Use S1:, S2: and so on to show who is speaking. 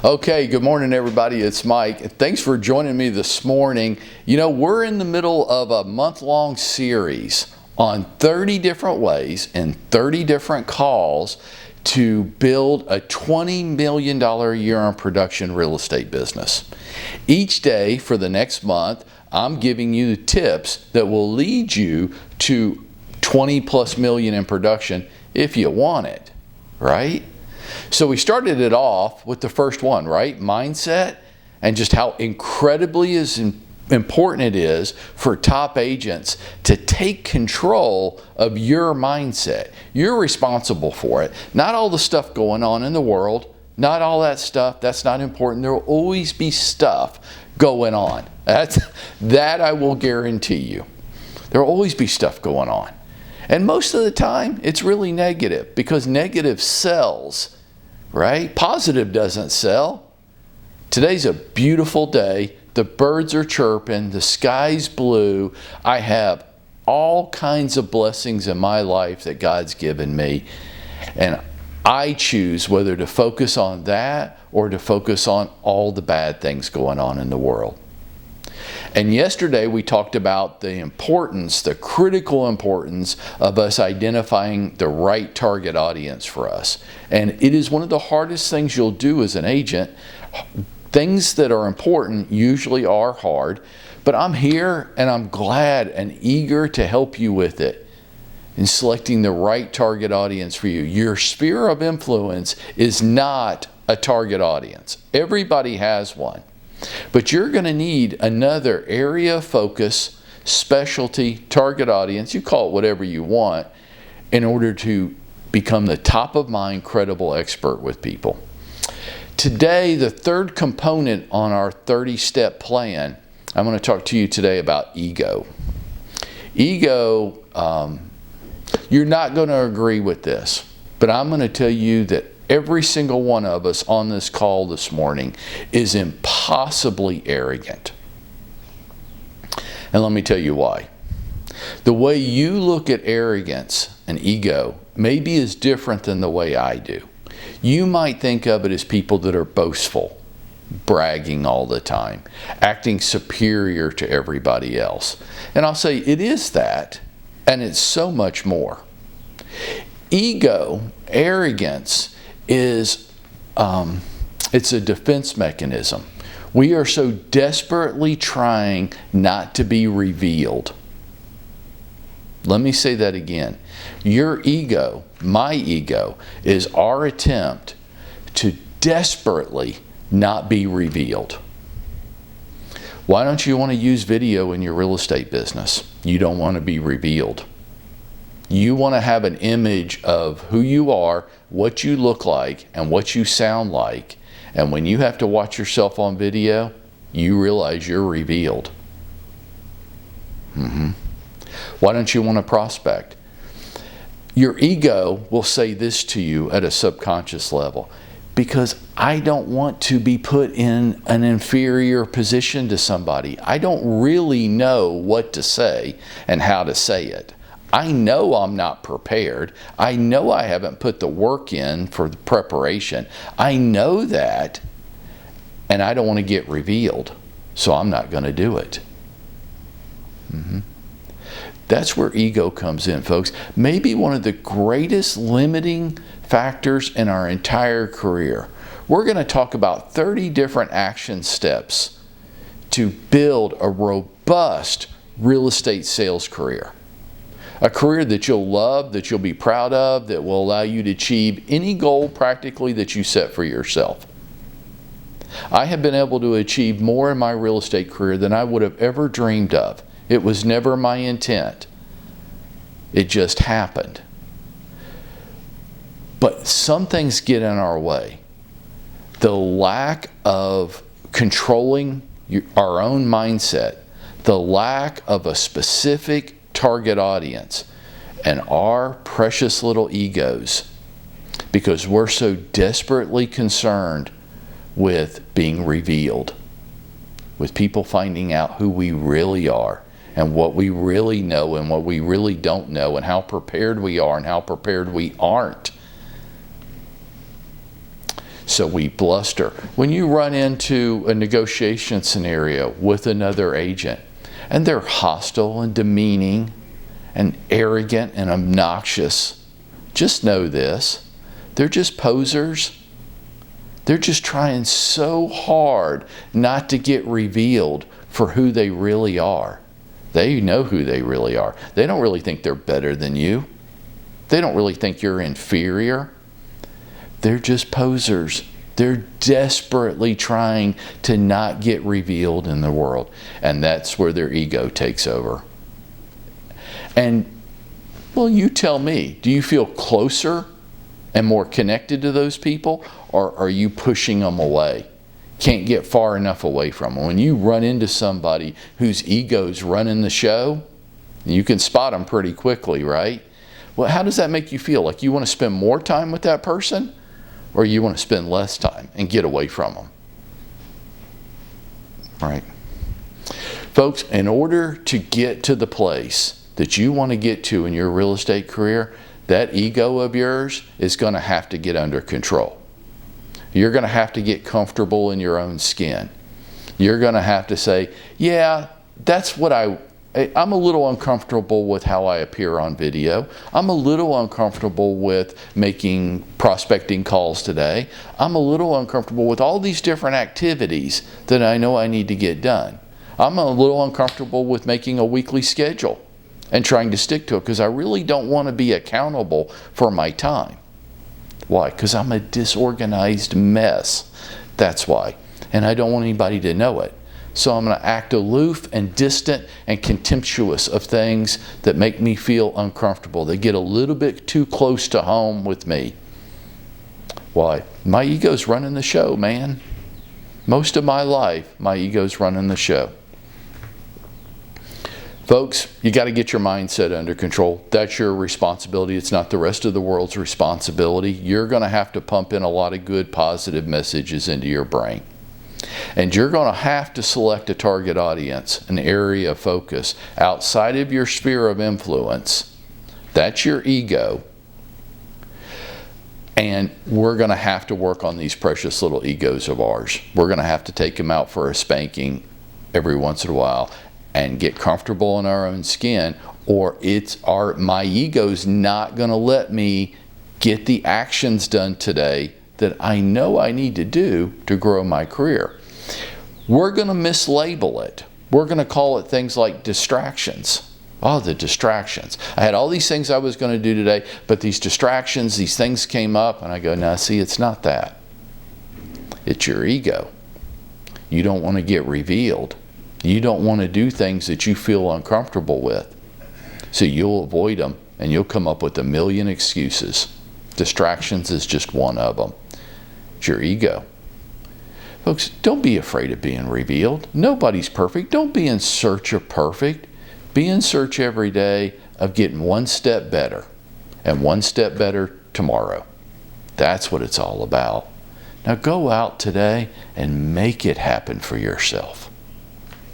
S1: Okay, good morning everybody, it's Mike. Thanks for joining me this morning. You know, we're in the middle of a month-long series on 30 different ways and 30 different calls to build a $20 million a year in production real estate business. Each day for the next month, I'm giving you tips that will lead you to 20 plus million in production if you want it, right? So we started it off with the first one, right? Mindset, and just how incredibly important it is for top agents to take control of your mindset. You're responsible for it. Not all the stuff going on in the world, not all that stuff, that's not important. There will always be stuff going on. That I will guarantee you. There will always be stuff going on. And most of the time, it's really negative because negative sells. Right? Positive doesn't sell. Today's a beautiful day. The birds are chirping. The sky's blue. I have all kinds of blessings in my life that God's given me. And I choose whether to focus on that or to focus on all the bad things going on in the world. And yesterday we talked about the importance, the critical importance of us identifying the right target audience for us. And it is one of the hardest things you'll do as an agent. Things that are important usually are hard, but I'm here and I'm glad and eager to help you with it in selecting the right target audience for you. Your sphere of influence is not a target audience. Everybody has one. But you're going to need another area of focus, specialty, target audience, you call it whatever you want, in order to become the top of mind, credible expert with people. Today, the third component on our 30-step plan, I'm going to talk to you today about ego. Ego, you're not going to agree with this, but I'm going to tell you that every single one of us on this call this morning is impossibly arrogant. And let me tell you why. The way you look at arrogance and ego maybe is different than the way I do. You might think of it as people that are boastful, bragging all the time, acting superior to everybody else. And I'll say it is that, and it's so much more. Ego, arrogance, it's a defense mechanism. We are so desperately trying not to be revealed. Let me say that again. Your ego, my ego, is our attempt to desperately not be revealed. Why don't you want to use video in your real estate business? You don't want to be revealed. You want to have an image of who you are, what you look like, and what you sound like. And when you have to watch yourself on video, you realize you're revealed. Why don't you want to prospect? Your ego will say this to you at a subconscious level. Because I don't want to be put in an inferior position to somebody. I don't really know what to say and how to say it. I know I'm not prepared. I know I haven't put the work in for the preparation. I know that, and I don't want to get revealed, so I'm not going to do it. That's where ego comes in, folks. Maybe one of the greatest limiting factors in our entire career. We're going to talk about 30 different action steps to build a robust real estate sales career. A career that you'll love, that you'll be proud of, that will allow you to achieve any goal practically that you set for yourself. I have been able to achieve more in my real estate career than I would have ever dreamed of. It was never my intent. It just happened. But some things get in our way. The lack of controlling our own mindset, the lack of a specific target audience, and our precious little egos, because we're so desperately concerned with being revealed, with people finding out who we really are and what we really know and what we really don't know and how prepared we are and how prepared we aren't. So we bluster. When you run into a negotiation scenario with another agent and they're hostile and demeaning and arrogant and obnoxious, just know this: they're just posers. They're just trying so hard not to get revealed for who they really are. They know who they really are. They don't really think they're better than you. They don't really think you're inferior. They're just posers. They're desperately trying to not get revealed in the world. And that's where their ego takes over. And, well, you tell me, do you feel closer and more connected to those people, or are you pushing them away? Can't get far enough away from them. When you run into somebody whose ego's running the show, you can spot them pretty quickly, right? Well, how does that make you feel? Like you want to spend more time with that person, or you want to spend less time and get away from them? Right? Folks, in order to get to the place that you want to get to in your real estate career, that ego of yours is going to have to get under control. You're going to have to get comfortable in your own skin. You're going to have to say, yeah, that's what I'm a little uncomfortable with how I appear on video. I'm a little uncomfortable with making prospecting calls today. I'm a little uncomfortable with all these different activities that I know I need to get done. I'm a little uncomfortable with making a weekly schedule and trying to stick to it because I really don't want to be accountable for my time. Why? Because I'm a disorganized mess. That's why. And I don't want anybody to know it. So I'm going to act aloof and distant and contemptuous of things that make me feel uncomfortable. They get a little bit too close to home with me. Why? My ego's running the show, man. Most of my life, my ego's running the show. Folks, you got to get your mindset under control. That's your responsibility. It's not the rest of the world's responsibility. You're going to have to pump in a lot of good, positive messages into your brain. And you're going to have to select a target audience, an area of focus outside of your sphere of influence. That's your ego. And we're going to have to work on these precious little egos of ours. We're going to have to take them out for a spanking every once in a while and get comfortable in our own skin, or my ego's not going to let me get the actions done today that I know I need to do to grow my career. We're going to mislabel it. We're going to call it things like distractions. Oh, the distractions. I had all these things I was going to do today, but these distractions, these things came up, and I go, no, see, it's not that. It's your ego. You don't want to get revealed. You don't want to do things that you feel uncomfortable with. So you'll avoid them, and you'll come up with a million excuses. Distractions is just one of them. It's your ego. Folks, don't be afraid of being revealed. Nobody's perfect. Don't be in search of perfect. Be in search every day of getting one step better, and one step better tomorrow. That's what it's all about. Now go out today and make it happen for yourself.